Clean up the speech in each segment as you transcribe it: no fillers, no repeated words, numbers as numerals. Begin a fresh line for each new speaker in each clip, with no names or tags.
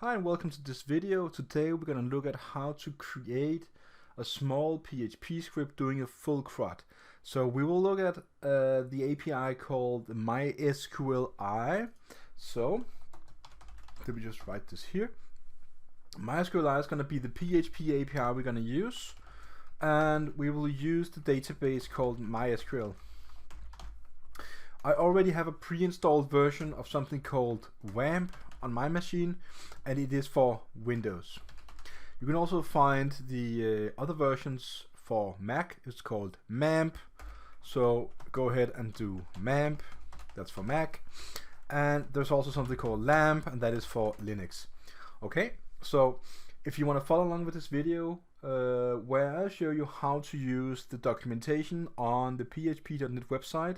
Hi and welcome to this video. Today we're going to look at how to create a small PHP script doing a full CRUD. So we will look at the API called MYSQLi. So let me just write this here. MySQLi is going to be the PHP API we're going to use, and we will use the database called MySQL. I already have a pre-installed version of something called WAMP on my machine, and it is for Windows. You can also find the other versions for Mac. It's called MAMP, so go ahead and do MAMP, that's for Mac. And there's also something called LAMP, and that is for Linux. Okay, so if you want to follow along with this video, where I'll show you how to use the documentation on the php.net website,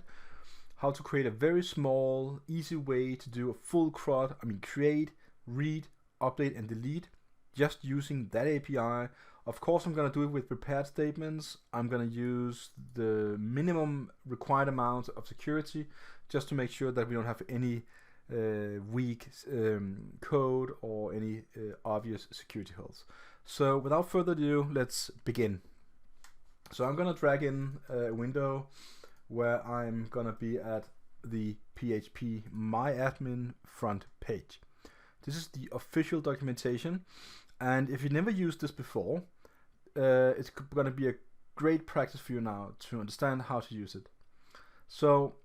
how to create a very small, easy way to do a full CRUD, create, read, update, and delete, just using that API. Of course, I'm going to do it with prepared statements. I'm going to use the minimum required amount of security just to make sure that we don't have any weak code or any obvious security holes. So without further ado, let's begin. So I'm going to drag in a window where I'm gonna be at the PHP MyAdmin front page. This is the official documentation, and if you never used this before, it's gonna be a great practice for you now to understand how to use it. So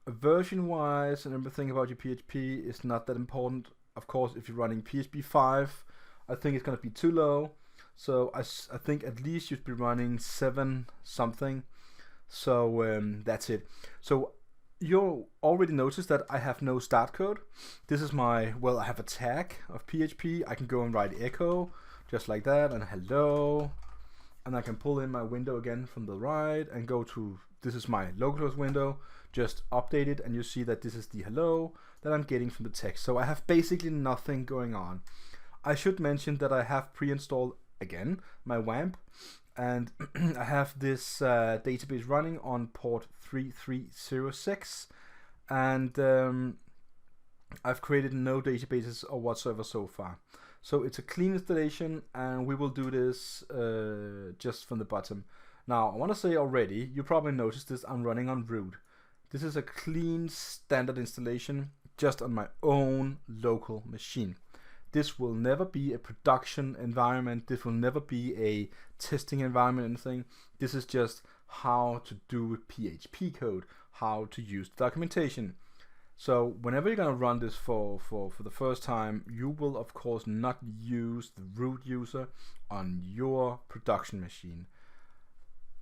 version wise and everything about your PHP is not that important. Of course, if you're running PHP 5, I think it's gonna be too low, so I think at least you'd be running 7 something. So that's it. So you already noticed that I have no start code. This is I have a tag of PHP. I can go and write echo just like that, and hello, and I can pull in my window again from the right and go to, this is my localhost window, just update it, and you see that this is the hello that I'm getting from the text. So I have basically nothing going on. I should mention that I have pre-installed again my WAMP, and I have this database running on port 3306, and I've created no databases or whatsoever so far. So it's a clean installation, and we will do this just from the bottom. Now I want to say already, you probably noticed this, I'm running on root. This is a clean standard installation just on my own local machine. This will never be a production environment. This will never be a testing environment or anything. This is just how to do PHP code, how to use the documentation. So whenever you're going to run this for the first time, you will of course not use the root user on your production machine.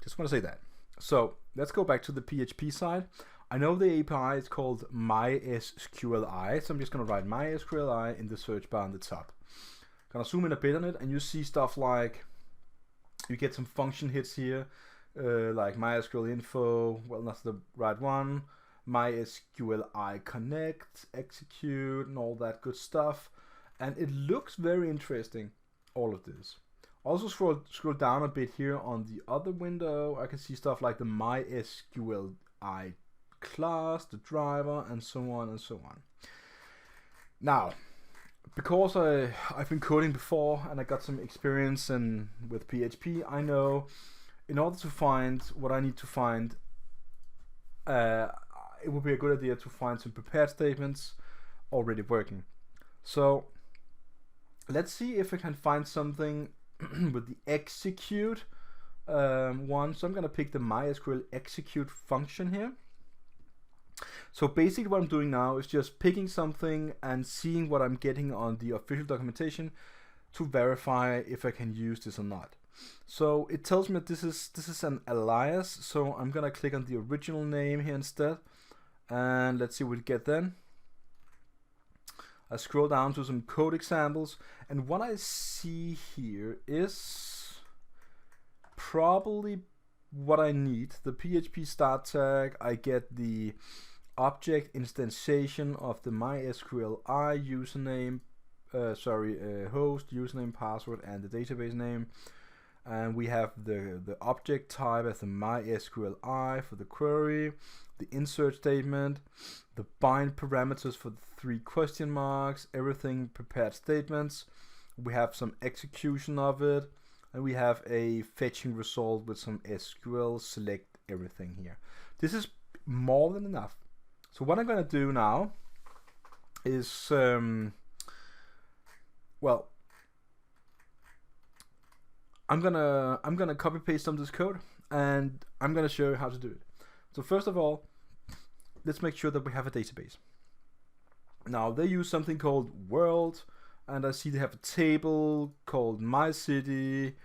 Just want to say that. So let's go back to the PHP side. I know the API is called MySQLi, so I'm just going to write MySQLi in the search bar on the top. Gonna zoom in a bit on it, and you see stuff like, you get some function hits here, like MySQL info, well, that's the right one, MySQLi connect, execute, and all that good stuff. And it looks very interesting, all of this. Also scroll down a bit here on the other window, I can see stuff like the MySQLi class, the driver, and so on and so on. Now, because I've been coding before and I got some experience with PHP, I know in order to find what I need to find, it would be a good idea to find some prepared statements already working. So let's see if I can find something with the execute one. So I'm gonna pick the MySQL execute function here. So basically what I'm doing now is just picking something and seeing what I'm getting on the official documentation to verify if I can use this or not. So it tells me that this is an alias, so I'm gonna click on the original name here instead, and let's see what we get then. I scroll down to some code examples, and what I see here is probably what I need. The PHP start tag, I get the object instantiation of the MySQLi username, host, username, password, and the database name. and we have the object type as the MySQLi for the query, the insert statement, the bind parameters for the 3 question marks, everything prepared statements. We have some execution of it, and we have a fetching result with some SQL select everything here. This is more than enough. So what I'm going to do now is, well, I'm gonna copy paste some of this code, and I'm gonna show you how to do it. So first of all, let's make sure that we have a database. Now they use something called world, and I see they have a table called my city,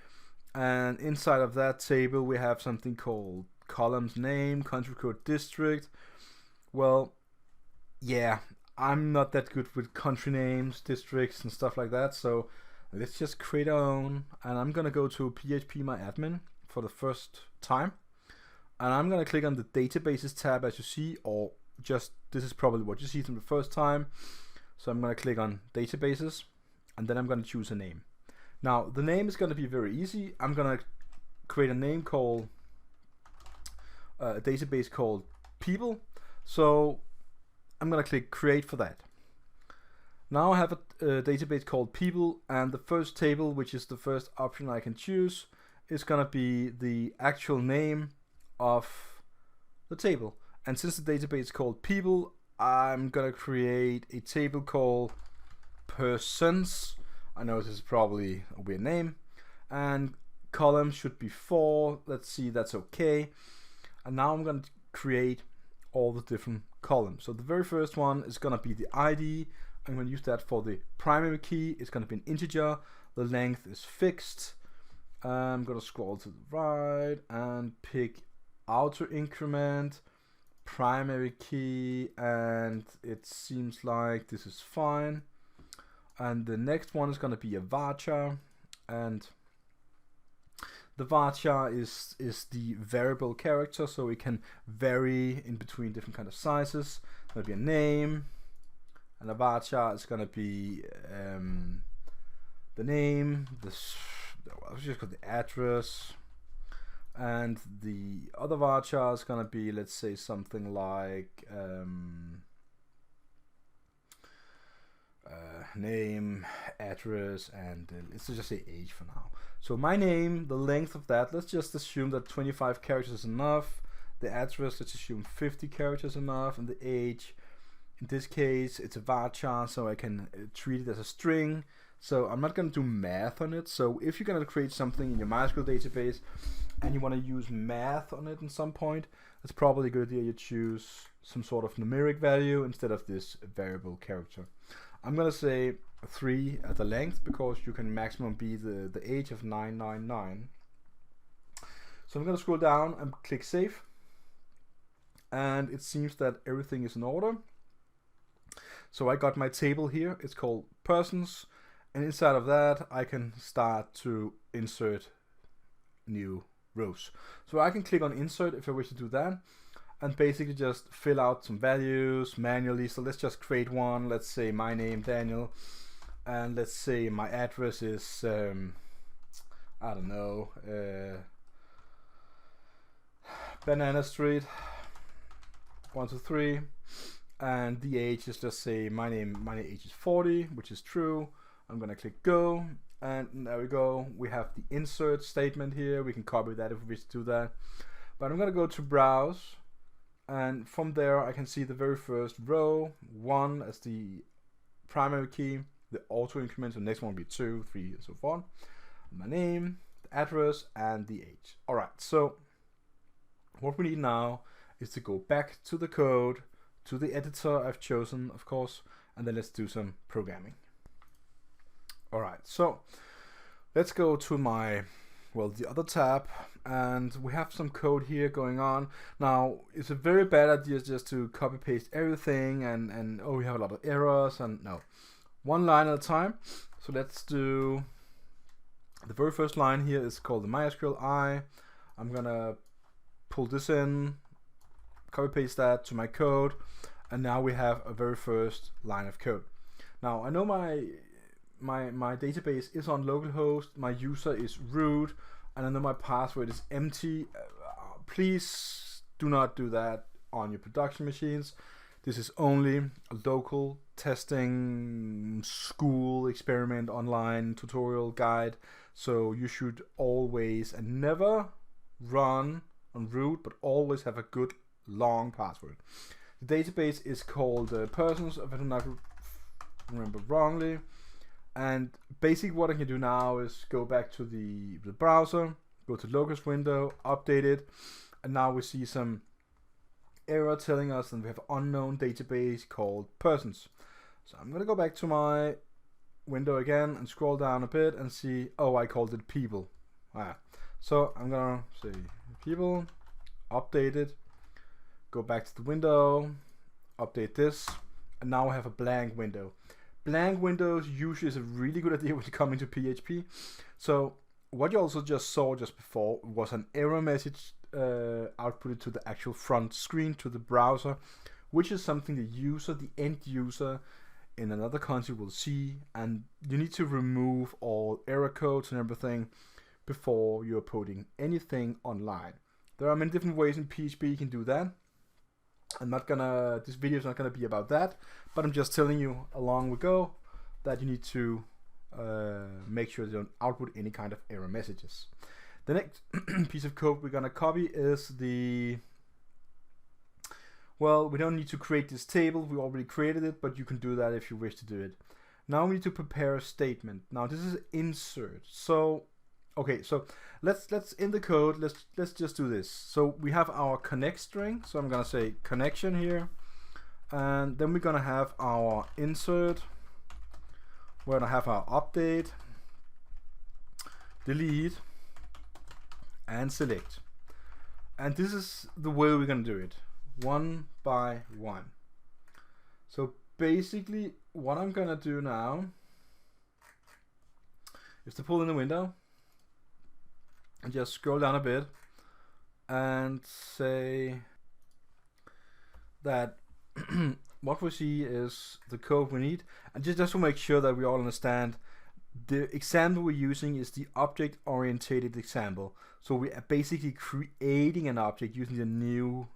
and inside of that table we have something called columns name, country code, district. Well, yeah, I'm not that good with country names, districts, and stuff like that, so let's just create our own. And I'm gonna go to PHP my admin for the first time, and I'm gonna click on the databases tab, as you see, or just this is probably what you see from the first time. So I'm gonna click on databases, and then I'm gonna choose a name. Now the name is gonna be very easy. I'm gonna create a name called a database called people. So I'm gonna click create for that. Now I have a database called people, and the first table, which is the first option I can choose, is gonna be the actual name of the table. And since the database is called people, I'm gonna create a table called persons. I know this is probably a weird name, and column should be 4. Let's see, that's okay. And now I'm gonna create all the different columns. So the very first one is gonna be the ID. I'm going to use that for the primary key. It's going to be an integer. The length is fixed. I'm going to scroll to the right and pick outer increment, primary key, and it seems like this is fine. And the next one is going to be a varchar, and the varchar is the variable character, so it can vary in between different kind of sizes. There'll be a name. And the varchar is going to be the name, I've just got the address, and the other varchar is going to be, let's say, something like name, address, and let's just say age for now. So my name, the length of that, let's just assume that 25 characters is enough. The address, let's assume 50 characters enough, and the age, in this case, it's a varchar, so I can treat it as a string. So I'm not going to do math on it. So if you're going to create something in your MySQL database and you want to use math on it at some point, it's probably a good idea you choose some sort of numeric value instead of this variable character. I'm going to say 3 at the length, because you can maximum be the age of 999. So I'm going to scroll down and click save. And it seems that everything is in order. So I got my table here, it's called persons, and inside of that I can start to insert new rows. So I can click on insert if I wish to do that, and basically just fill out some values manually. So let's just create one. Let's say my name, Daniel, and let's say my address is I don't know, Banana Street 123. And the age is, just say my age is 40, which is true. I'm gonna click go, and there we go. We have the insert statement here. We can copy that if we wish to do that. But I'm gonna go to browse, and from there I can see the very first row, 1 as the primary key, the auto increment, so the next one will be 2, 3, and so forth. My name, the address, and the age. Alright, so what we need now is to go back to the code, to the editor I've chosen, of course, and then let's do some programming. Alright, so let's go to my, well, the other tab, and we have some code here going on. Now, it's a very bad idea just to copy paste everything and oh, we have a lot of errors, and no. One line at a time. So let's do, the very first line here is called the MySQLi. I'm gonna pull this in, copy paste that to my code, and now we have a very first line of code. Now I know my database is on localhost, my user is root, and I know my password is empty. Please do not do that on your production machines. This is only a local testing school experiment online tutorial guide, so you should always and never run on root, but always have a good long password. The database is called persons, if I do not remember wrongly, and basically what I can do now is go back to the browser, go to locus window, update it, and now we see some error telling us that we have unknown database called persons. So I'm going to go back to my window again and scroll down a bit and see, oh, I called it people. So I'm going to say people, update it, go back to the window, update this, and now I have a blank window. Blank windows usually is a really good idea when you come into PHP. So what you also just saw just before was an error message outputted to the actual front screen to the browser, which is something the user, the end user in another country will see, and you need to remove all error codes and everything before you're putting anything online. There are many different ways in PHP you can do that. This video is not gonna be about that, but I'm just telling you along we go that you need to make sure you don't output any kind of error messages. The next piece of code we're gonna copy is well, we don't need to create this table, we already created it, but you can do that if you wish to do it. Now we need to prepare a statement. Now this is insert. So okay, so let's in the code, let's just do this. So we have our connect string, so I'm gonna say connection here, and then we're gonna have our insert, we're gonna have our update, delete, and select. And this is the way we're gonna do it, one by one. So basically what I'm gonna do now is to pull in the window and just scroll down a bit and say that what we see is the code we need, and just to make sure that we all understand, the example we're using is the object oriented example. So we are basically creating an object using the new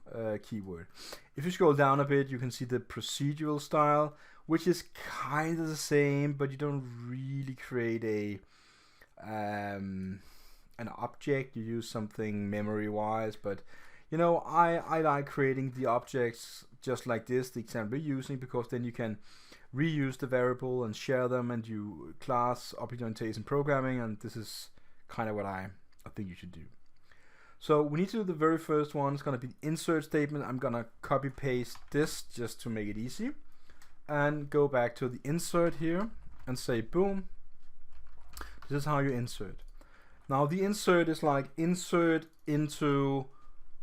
keyword. If you scroll down a bit, you can see the procedural style, which is kind of the same, but you don't really create an object. You use something memory wise, but you know, I like creating the objects just like this, the example we're using, because then you can reuse the variable and share them, and you class object orientation programming, and this is kind of what I think you should do. So we need to do the very first one. It's going to be the insert statement. I'm going to copy paste this just to make it easy, and go back to the insert here and say boom, this is how you insert. Now the insert is like insert into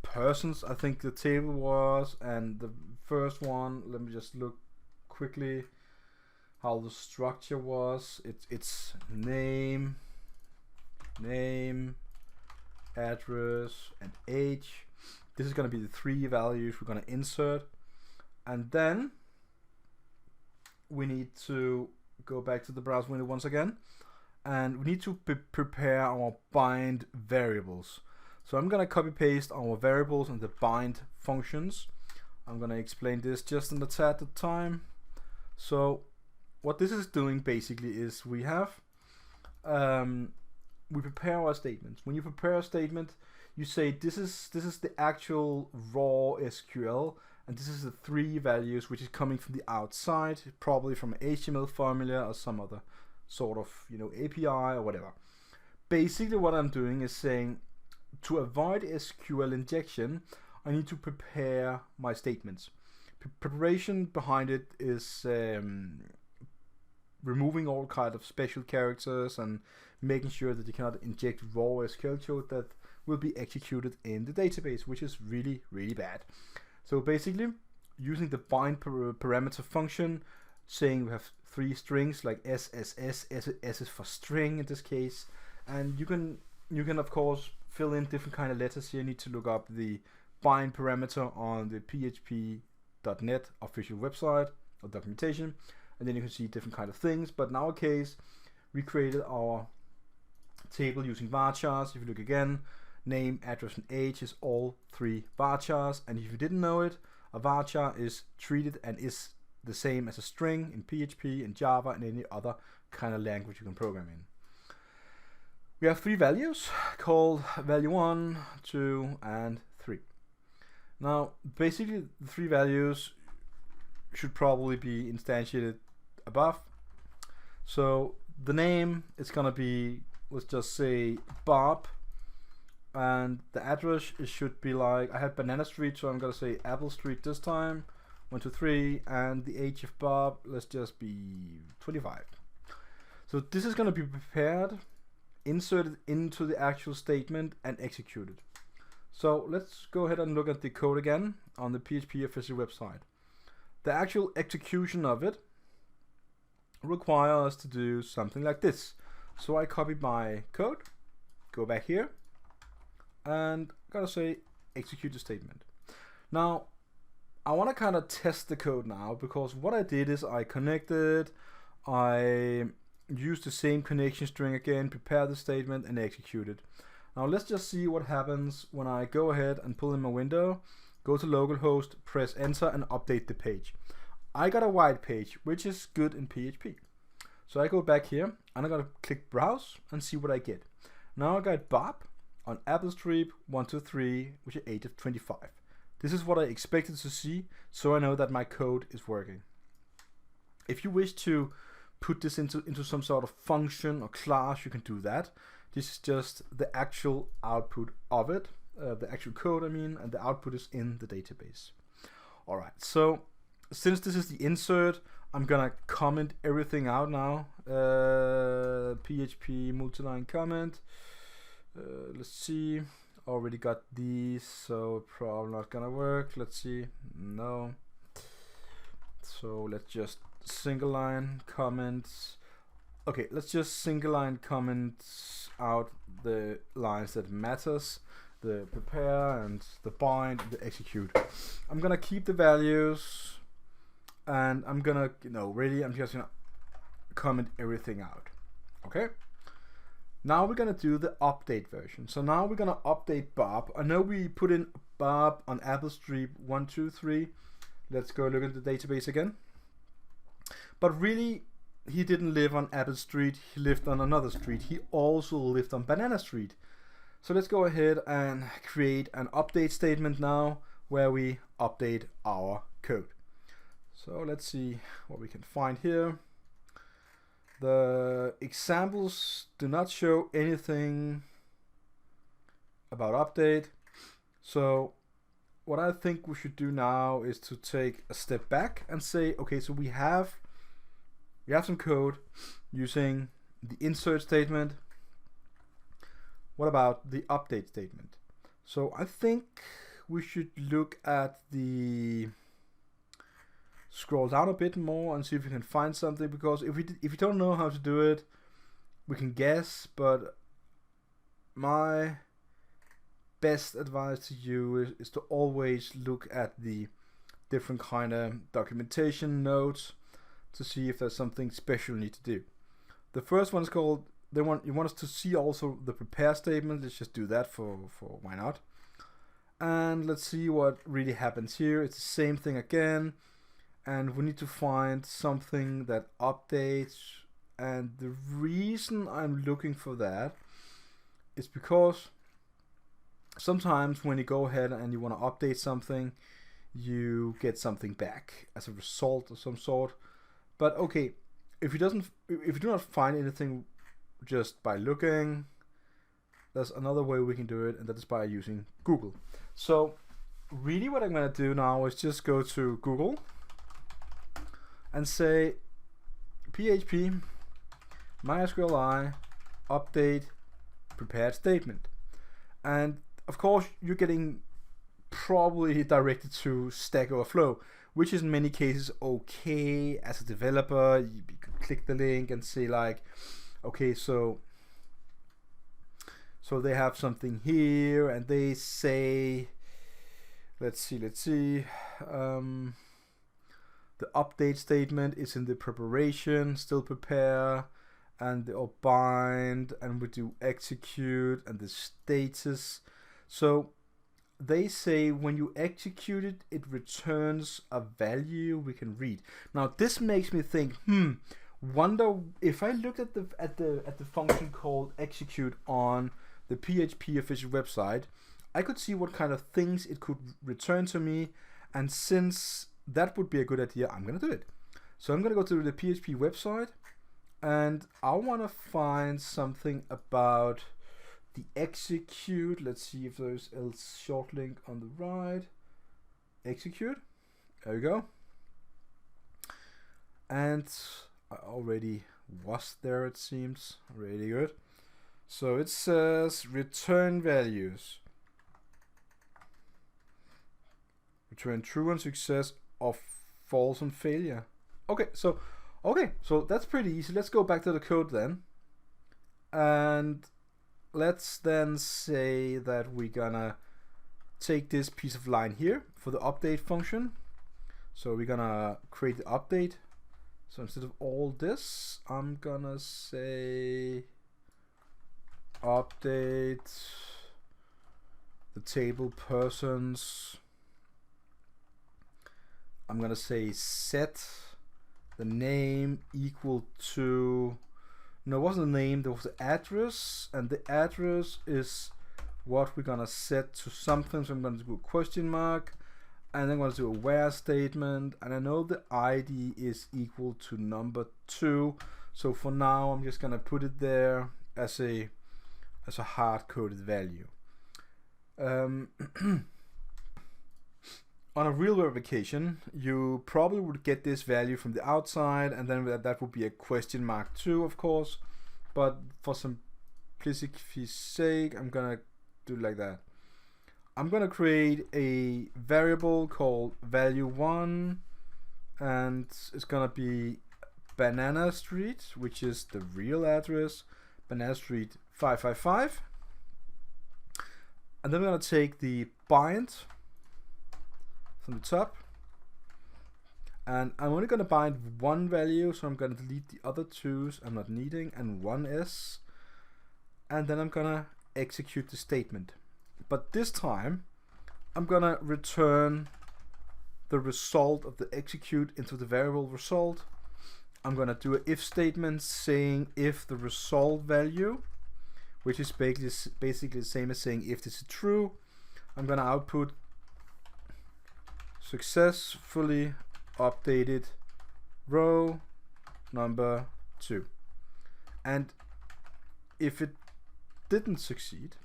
persons, I think the table was, and the first one, let me just look quickly how the structure was. It's name, address, and age. This is going to be the three values we're going to insert, and then we need to go back to the browser window once again, and we need to prepare our bind variables. So I'm going to copy paste our variables and the bind functions. I'm going to explain this just in the tad of time. So what this is doing basically is we have we prepare our statements. When you prepare a statement, you say this is the actual raw SQL, and this is the three values which is coming from the outside, probably from an HTML formula or some other sort of, you know, API or whatever. Basically what I'm doing is saying, to avoid SQL injection, I need to prepare my statements. Preparation behind it is removing all kind of special characters and making sure that you cannot inject raw SQL code that will be executed in the database, which is really, really bad. So basically, using the bind parameter function, saying we have three strings like SSS, S is for string in this case, and you can of course fill in different kind of letters here. You need to look up the bind parameter on the php.net official website or documentation, and then you can see different kind of things. But in our case, we created our table using varchars. If you look again, name, address, and age is all 3 varchars. And if you didn't know it, a varchar is treated and is the same as a string in PHP, in Java, and any other kind of language you can program in. We have 3 values called value 1, 2, and 3. Now, basically, the 3 values should probably be instantiated above. So the name is gonna be, let's just say, Bob, and the address it should be like, I had Banana Street, so I'm gonna say Apple Street this time, 1, 2, 3, and the age of Bob, let's just be 25. So this is gonna be prepared, inserted into the actual statement, and executed. So let's go ahead and look at the code again on the PHP official website. The actual execution of it requires us to do something like this. So I copy my code, go back here, and gotta say execute the statement. Now I want to kind of test the code now, because what I did is I connected, I used the same connection string again, prepare the statement, and execute it. Now let's just see what happens when I go ahead and pull in my window, go to localhost, press enter, and update the page. I got a white page, which is good in PHP. So I go back here, and I'm gonna click browse and see what I get. Now I got Bob on Apple Street 1, 2, 3, which is age of 25. This is what I expected to see, so I know that my code is working. If you wish to put this into some sort of function or class, you can do that. This is just the actual output of it, the actual code I mean, and the output is in the database. Alright, so since this is the insert, I'm gonna comment everything out now. PHP multiline comment. Let's see. Already got these, so probably not gonna work. Let's see. No. So let's just single line comments. Okay, let's just single line comments out the lines that matters. The prepare and the bind and the execute. I'm gonna keep the values, and I'm gonna, I'm just gonna comment everything out. Okay. Now we're gonna do the update version. So now we're gonna update Bob. I know we put in Bob on Apple Street 1, 2, 3. Let's go look at the database again. But really, he didn't live on Apple Street. He lived on another street. He also lived on Banana Street. So let's go ahead and create an update statement now where we update our code. So let's see what we can find here. The examples do not show anything about update. So what I think we should do now is to take a step back and say, okay, so we have some code using the insert statement. What about the update statement? So I think we should look at the scroll down a bit more and see if we can find something, because if you don't know how to do it, we can guess, but my best advice to you is to always look at the different kind of documentation notes to see if there's something special you need to do. The first one is called, you want us to see also the prepare statement. Let's just do that for why not. And let's see what really happens here. It's the same thing again, and we need to find something that updates. And the reason I'm looking for that is because sometimes when you go ahead and you want to update something, you get something back as a result of some sort. But okay, if you do not find anything just by looking, there's another way we can do it, and that is by using Google. So really what I'm going to do now is just go to Google and say PHP MYSQLi update prepared statement. And of course you're getting probably directed to Stack Overflow, which is in many cases okay. As a developer, you can click the link and say like, okay, so they have something here, and they say, let's see, the update statement is in the preparation, still prepare, and or bind, and we do execute and the status. So they say when you execute it, it returns a value we can read. Now this makes me think, wonder if I looked at the function called execute on the PHP official website, I could see what kind of things it could return to me, and since that would be a good idea, I'm gonna do it. So I'm gonna go to the PHP website, and I want to find something about the execute. Let's see if there's a short link on the right. Execute. There we go. And I already was there, it seems. Really good. So it says return values. Return true on success or false on failure. Okay, so that's pretty easy. Let's go back to the code then. And let's then say that we're gonna take this piece of line here for the update function. So we're gonna create the update. So instead of all this, I'm gonna say update the table persons. I'm gonna say set the name equal to, no, it wasn't the name, there was the address, and the address is what we're gonna set to something. So I'm gonna do a question mark, and then I'm gonna do a where statement, and I know the ID is equal to number 2. So for now, I'm just gonna put it there as a hard-coded value. On a real verification, you probably would get this value from the outside, and then that would be a question mark 2, of course. But for simplicity's sake, I'm gonna do it like that. I'm gonna create a variable called value1, and it's gonna be Banana Street, which is the real address, Banana Street 555. And then we're gonna take the bind from the top, and I'm only going to bind one value, so I'm going to delete the other 2s I'm not needing, and 1s, and then I'm going to execute the statement. But this time I'm going to return the result of the execute into the variable result. I'm going to do an if statement saying if the result value, which is basically the same as saying if this is true, I'm going to output successfully updated row number 2. And if it didn't succeed,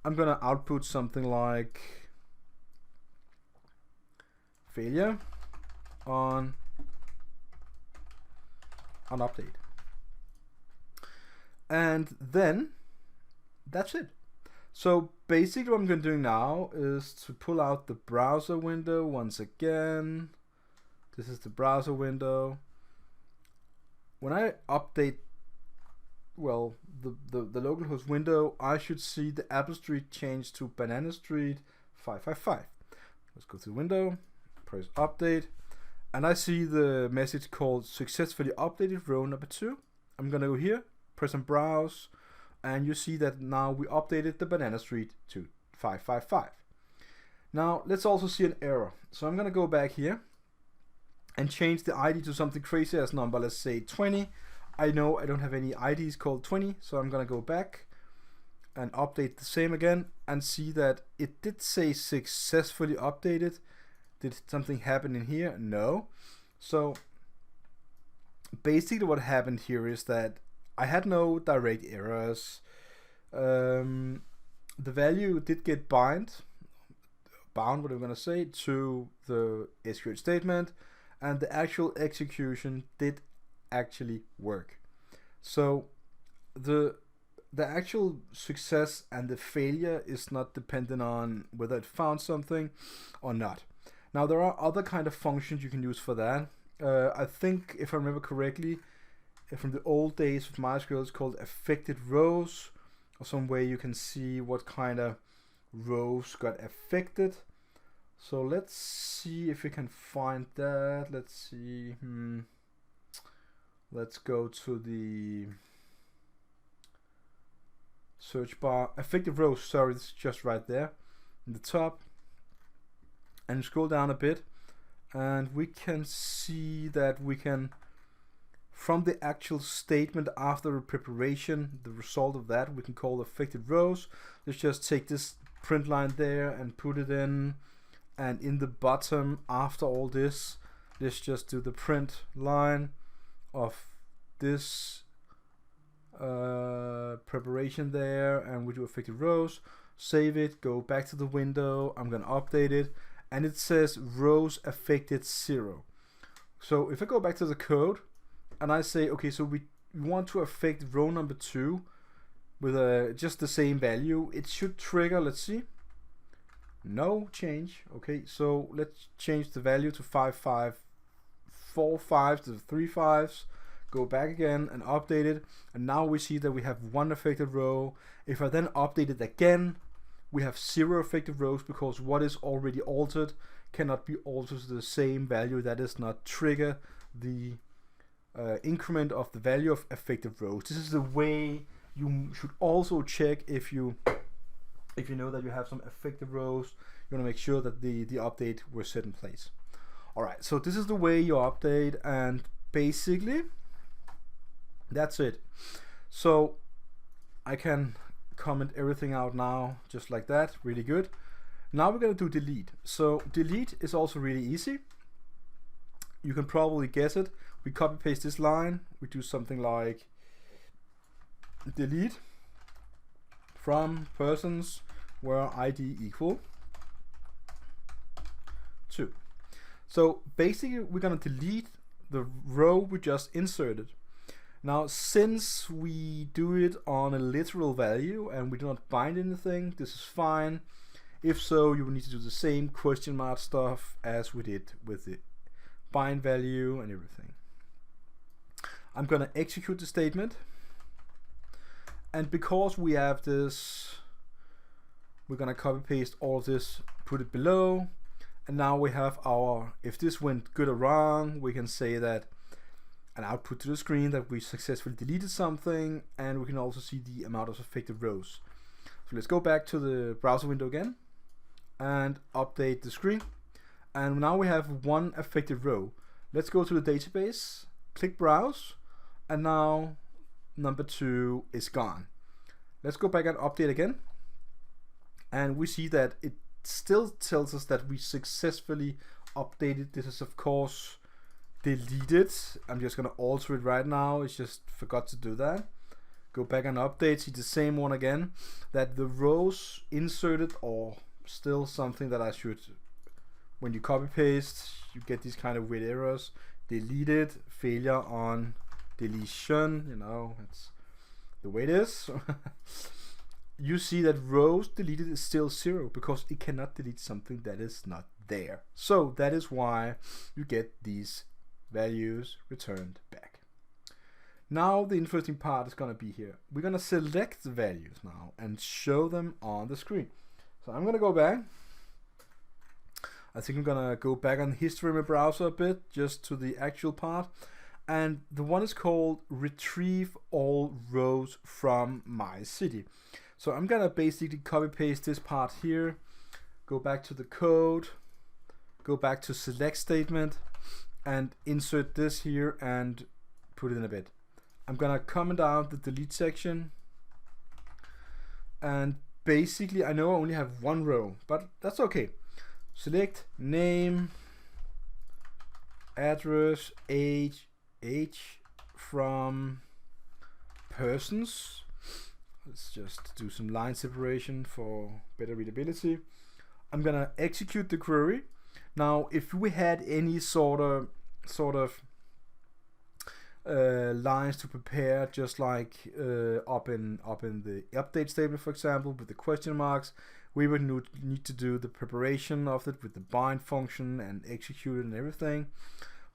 I'm gonna output something like failure on update. And then that's it. So basically what I'm going to do now is to pull out the browser window once again. This is the browser window. When I update, well, the localhost window, I should see the Apple Street change to Banana Street 555. Let's go to the window, press update, and I see the message called successfully updated row number 2. I'm going to go here, press on browse, and you see that now we updated the Banana Street to 555. Now let's also see an error. So I'm gonna go back here and change the ID to something crazy as number, let's say 20. I know I don't have any IDs called 20, so I'm gonna go back and update the same again and see that it did say successfully updated. Did something happen in here? No. So basically what happened here is that I had no direct errors. The value did get bound, what I'm gonna say, to the SQL statement, and the actual execution did actually work. So the actual success and the failure is not dependent on whether it found something or not. Now there are other kind of functions you can use for that. I think, if I remember correctly, from the old days of MySQL, it's called affected rows, or some way you can see what kind of rows got affected. So let's see if we can find that. Let's see. Let's go to the search bar. Affected rows, sorry, it's just right there in the top. And scroll down a bit, and we can see that we can, from the actual statement after the preparation, the result of that, we can call affected rows. Let's just take this print line there and put it in, and in the bottom, after all this, let's just do the print line of this preparation there, and we do affected rows. Save it, go back to the window. I'm gonna update it, and it says rows affected 0. So if I go back to the code and I say, okay, so we want to affect row number 2 with just the same value, it should trigger, let's see, no change. Okay, so let's change the value to 5, 5, 4 5s to 3 5s. Go back again and update it, and now we see that we have 1 affected row. If I then update it again, we have 0 affected rows, because what is already altered cannot be altered to the same value. That does not trigger the increment of the value of affected rows. This is the way you should also check if you know that you have some affected rows. You want to make sure that the update was set in place. Alright, so this is the way you update, and basically that's it. So I can comment everything out now just like that. Really good. Now we're going to do delete. So delete is also really easy. You can probably guess it. We copy paste this line. We do something like delete from persons where ID equal 2. So basically we're going to delete the row we just inserted. Now, since we do it on a literal value and we do not bind anything, this is fine. If so, you will need to do the same question mark stuff as we did with the bind value and everything. I'm going to execute the statement. And because we have this, we're going to copy paste all of this, put it below. And now we have our, if this went good or wrong, we can say that an output to the screen that we successfully deleted something, and we can also see the amount of affected rows. So let's go back to the browser window again and update the screen, and now we have 1 affected row. Let's go to the database, click browse, and now number 2 is gone. Let's go back and update again, and we see that it still tells us that we successfully updated. This is of course deleted. I'm just gonna alter it right now. It's just forgot to do that. Go back and update, see the same one again, that the rows inserted are still something that I should, when you copy paste, you get these kind of weird errors. Deleted, failure on deletion, you know, it's the way it is. You see that rows deleted is still 0 because it cannot delete something that is not there. So that is why you get these values returned back. Now the interesting part is going to be here. We're going to select the values now and show them on the screen. So I'm going to go back. I think I'm going to go back on history in my browser a bit, just to the actual part. And the one is called retrieve all rows from my city. So I'm going to basically copy paste this part here, go back to the code, go back to select statement, and insert this here and put it in a bit. I'm gonna comment out the delete section, and basically I know I only have 1 row, but that's okay. Select name, address, age from persons. Let's just do some line separation for better readability. I'm gonna execute the query. Now, if we had any sort of lines to prepare, just like up in the update statement, for example, with the question marks, we would need to do the preparation of it with the bind function and execute it and everything.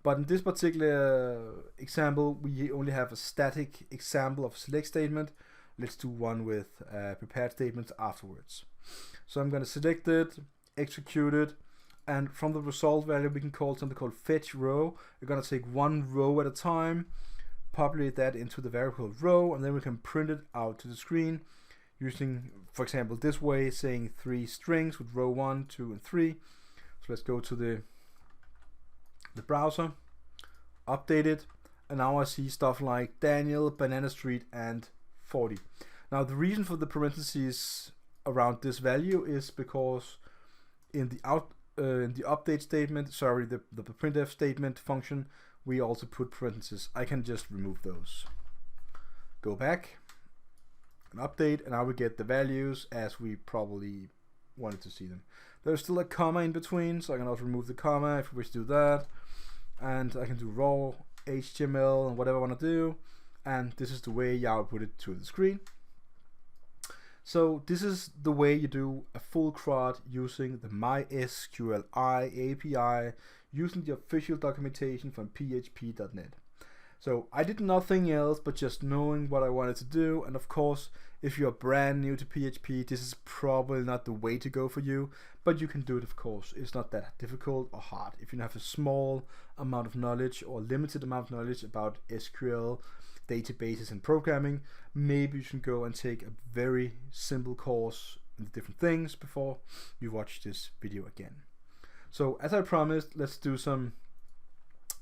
But in this particular example, we only have a static example of a select statement. Let's do one with prepared statements afterwards. So I'm going to select it, execute it, and from the result value we can call something called fetch row. We're going to take 1 row at a time, populate that into the variable row, and then we can print it out to the screen using, for example, this way, saying 3 strings with row 1, 2, and 3. So let's go to the browser, update it, and now I see stuff like Daniel, Banana Street, and 40. Now the reason for the parentheses around this value is because in the update statement, sorry, the printf statement function, we also put parentheses. I can just remove those. Go back and update, and now we get the values as we probably wanted to see them. There's still a comma in between, so I can also remove the comma if we wish to do that. And I can do raw HTML and whatever I want to do. And this is the way you output it to the screen. So this is the way you do a full CRUD using the MySQLi API, using the official documentation from php.net. So I did nothing else but just knowing what I wanted to do, and of course if you're brand new to PHP, this is probably not the way to go for you, but you can do it of course. It's not that difficult or hard. If you have a small amount of knowledge or limited amount of knowledge about SQL, databases and programming, maybe you should go and take a very simple course in the different things before you watch this video again. So as I promised, let's do some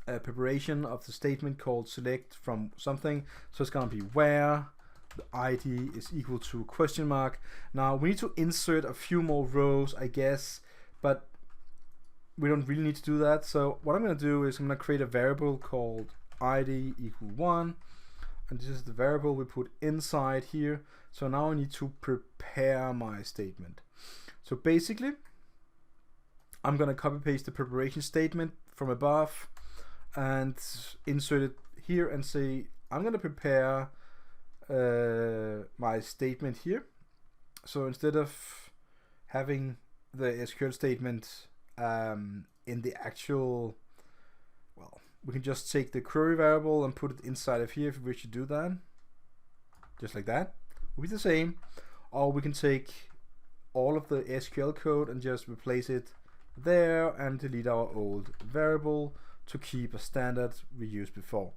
preparation of the statement called select from something. So it's going to be where the ID is equal to question mark. Now we need to insert a few more rows, I guess, but we don't really need to do that. So what I'm going to do is I'm going to create a variable called ID equal 1, and this is the variable we put inside here. So now I need to prepare my statement. So basically I'm going to copy paste the preparation statement from above and insert it here and say I'm going to prepare my statement here. So instead of having the SQL statement in the actual, well, we can just take the query variable and put it inside of here if we wish to do that, just like that. It will be the same. Or we can take all of the SQL code and just replace it there and delete our old variable to keep a standard we used before.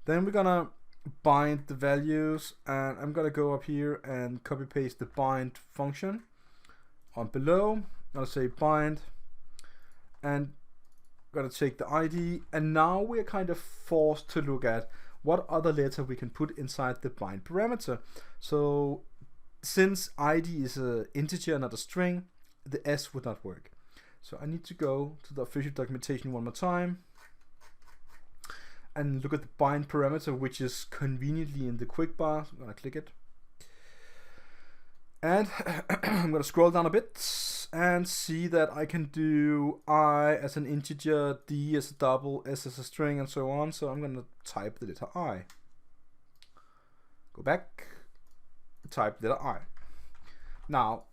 Then we're gonna bind the values, and I'm gonna go up here and copy paste the bind function on below. I'll say bind, and I'm gonna take the ID, and now we're kind of forced to look at what other letter we can put inside the bind parameter. So since ID is an integer, not a string, the S would not work. So I need to go to the official documentation one more time and look at the bind parameter, which is conveniently in the quick bar. So I'm gonna click it, and I'm gonna scroll down a bit and see that I can do I as an integer, D as a double, S as a string, and so on. So I'm gonna type the letter I. Go back, type the letter I. Now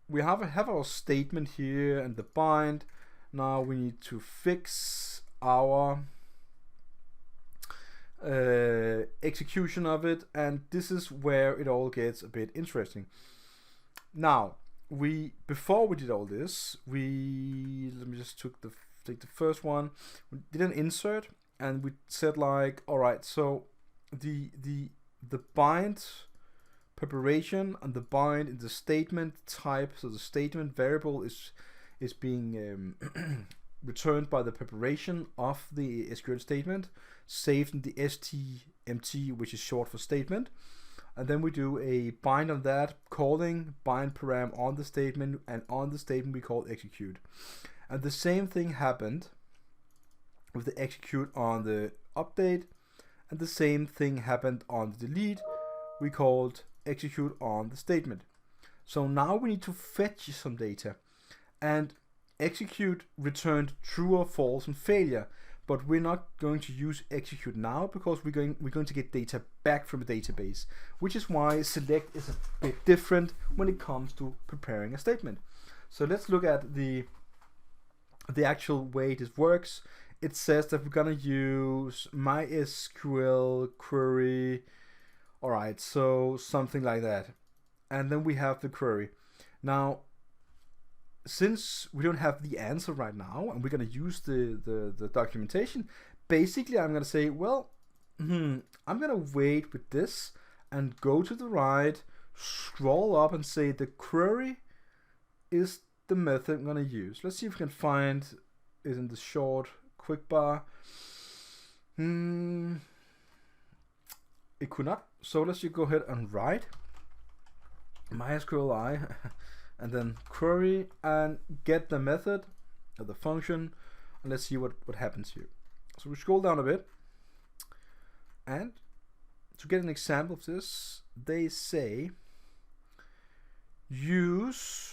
we have our statement here and the bind. Now we need to fix our execution of it, and this is where it all gets a bit interesting. Now before we did all this, let me just take the first one. We did an insert and we said like, all right, so the bind preparation and the bind in the statement type, so the statement variable is being returned by the preparation of the SQL statement, saved in the stmt, which is short for statement, and then we do a bind on that, calling bind param on the statement, and on the statement we call execute. And the same thing happened with the execute on the update, and the same thing happened on the delete. We called execute on the statement. So now we need to fetch some data, and execute returned true or false and failure, but we're not going to use execute now because we're going to get data back from a database, which is why select is a bit different when it comes to preparing a statement. So let's look at the actual way this works. It says that we're gonna use MySQL query, all right, so something like that, and then we have the query. Now since we don't have the answer right now and we're going to use the documentation, basically I'm going to say, well, I'm gonna wait with this and go to the right, scroll up and say the query is the method I'm gonna use. Let's see if we can find it in the short quick bar. It could not. So let's just go ahead and write MYSQLi and then query and get the method or the function, and let's see what happens here. So we scroll down a bit, and to get an example of this, they say use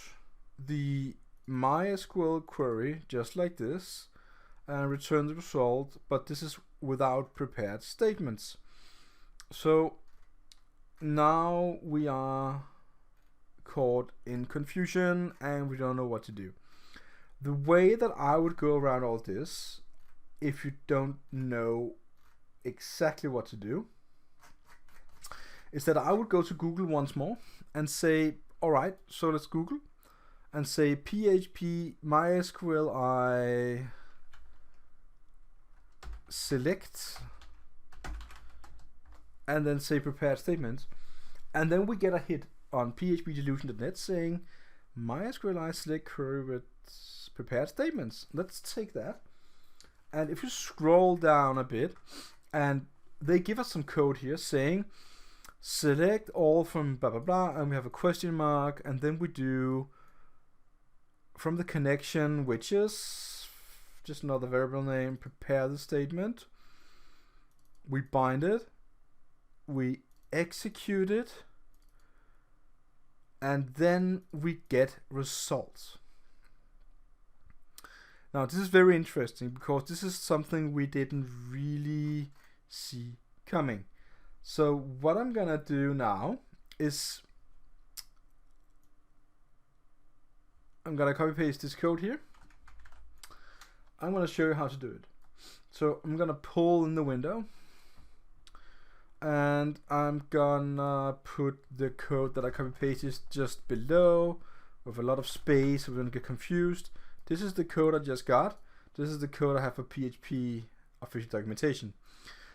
the MySQL query just like this and return the result, but this is without prepared statements. So now we are caught in confusion and we don't know what to do. The way that I would go around all this, if you don't know exactly what to do, is that I would go to Google once more and say, alright, so let's Google and say PHP MySQLi select and then say prepared statements, and then we get a hit on phpdelusion.net saying MySQLi select query with prepared statements. Let's take that, and if you scroll down a bit, and they give us some code here saying select all from blah blah blah, and we have a question mark, and then we do from the connection, which is just another variable name, prepare the statement. We bind it, we execute it, and then we get results. Now this is very interesting because this is something we didn't really see coming. So what I'm gonna do now is I'm gonna copy paste this code here. I'm gonna show you how to do it. So I'm gonna pull in the window and I'm gonna put the code that I copy pasted just below with a lot of space so we don't get confused. This is the code I just got. This is the code I have for PHP official documentation.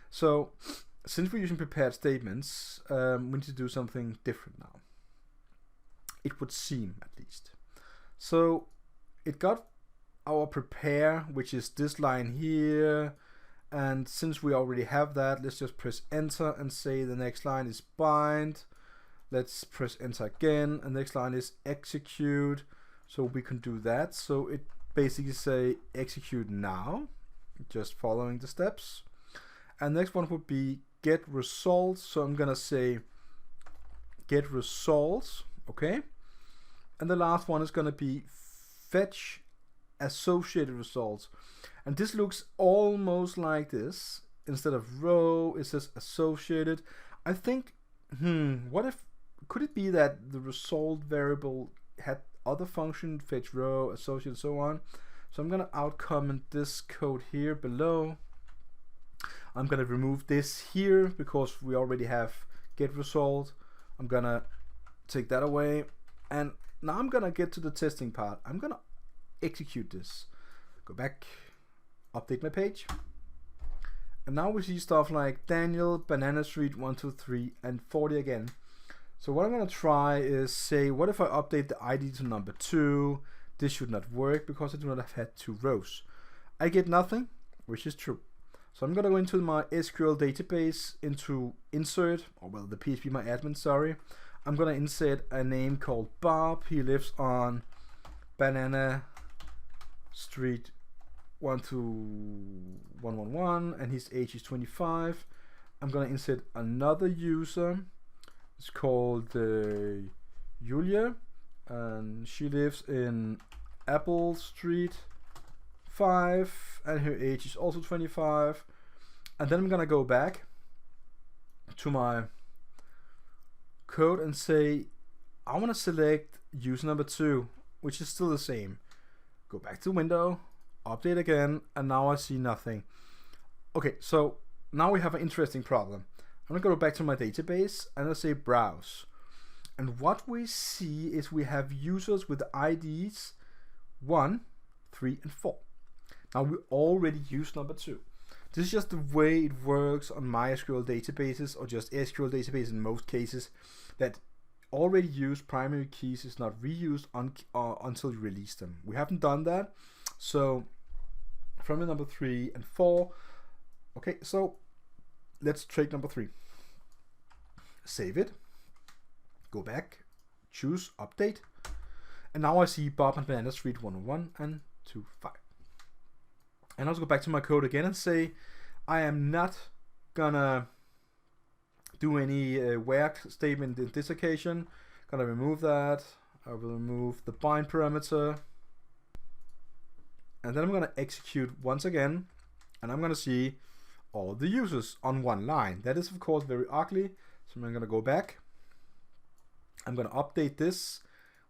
So since we're using prepared statements, we need to do something different now. It would seem, at least. So it got our prepare, which is this line here, and since we already have that, let's just press enter and say the next line is bind. Let's press enter again, and the next line is execute, so we can do that. So it basically say execute now, just following the steps. And next one would be get results, so I'm gonna say get results, okay, and the last one is gonna be fetch associated results, and this looks almost like this. Instead of row, it says associated. I think what if, could it be that the result variable had other function, fetch row, associated, so on? So I'm gonna outcomment this code here below. I'm gonna remove this here because we already have get result. I'm gonna take that away, and now I'm gonna get to the testing part. I'm gonna execute this. Go back, update my page, and now we see stuff like Daniel, Banana Street 1, 2, 3, and 40 again. So what I'm gonna try is say, what if I update the ID to number 2? This should not work because I do not have had 2 rows. I get nothing, which is true. So I'm gonna go into my SQL database, into insert, or well, the PHP my admin, sorry. I'm gonna insert a name called Bob. He lives on Banana Street 12111, and his age is 25. I'm gonna insert another user. It's called Julia, and she lives in Apple Street 5, and her age is also 25. And then I'm gonna go back to my code and say I want to select user number 2, which is still the same. Go back to window, update again, and now I see nothing. Okay, so now we have an interesting problem. I'm gonna go back to my database and I'll say browse, and what we see is we have users with IDs 1, 3, and 4. Now we already used number 2. This is just the way it works on MySQL databases, or just SQL databases in most cases, that already used primary keys is not reused until you release them. We haven't done that, so from the number 3 and 4. Okay, so let's trait number 3. Save it, go back, choose update, and now I see Bob and Banana Street 101 and 25. And I'll go back to my code again and say I am not gonna do any where statement in this occasion. Gonna remove that. I will remove the bind parameter, and then I'm gonna execute once again, and I'm gonna see all the users on one line. That is of course very ugly, so I'm gonna go back. I'm gonna update this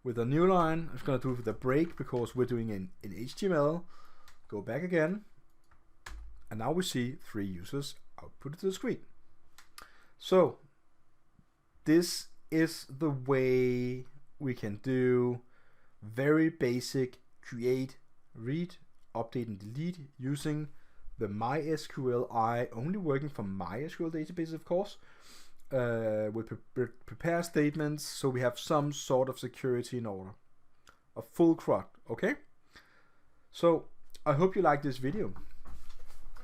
with a new line. I'm just gonna do it with a break because we're doing in HTML. Go back again, and now we see 3 users output to the screen. So this is the way we can do very basic create, read, update, and delete using the MySQLi, only working for MySQL databases, of course, with prepare statements, so we have some sort of security in order. A full CRUD, okay? So I hope you like this video,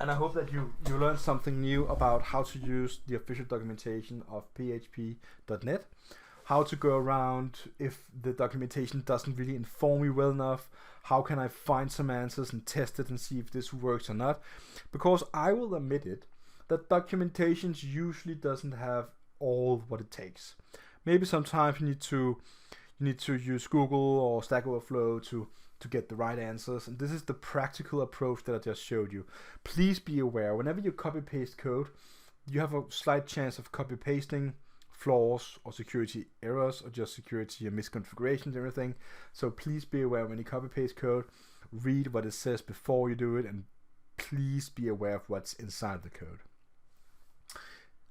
and I hope that you learned something new about how to use the official documentation of PHP.net, how to go around if the documentation doesn't really inform me well enough, how can I find some answers and test it and see if this works or not, because I will admit it, that documentations usually doesn't have all what it takes. Maybe sometimes you need to use Google or Stack Overflow to get the right answers, and this is the practical approach that I just showed you. Please be aware, whenever you copy paste code, you have a slight chance of copy pasting flaws or security errors or just security and misconfigurations and everything. So please be aware when you copy paste code, read what it says before you do it, and please be aware of what's inside the code.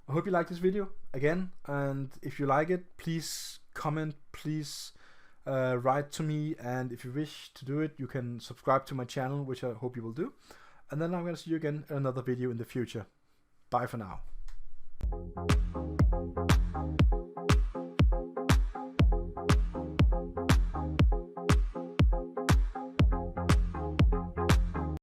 I hope you like this video again, and if you like it, please comment, please write to me, and if you wish to do it, you can subscribe to my channel, which I hope you will do. And then I'm going to see you again in another video in the future. Bye for now.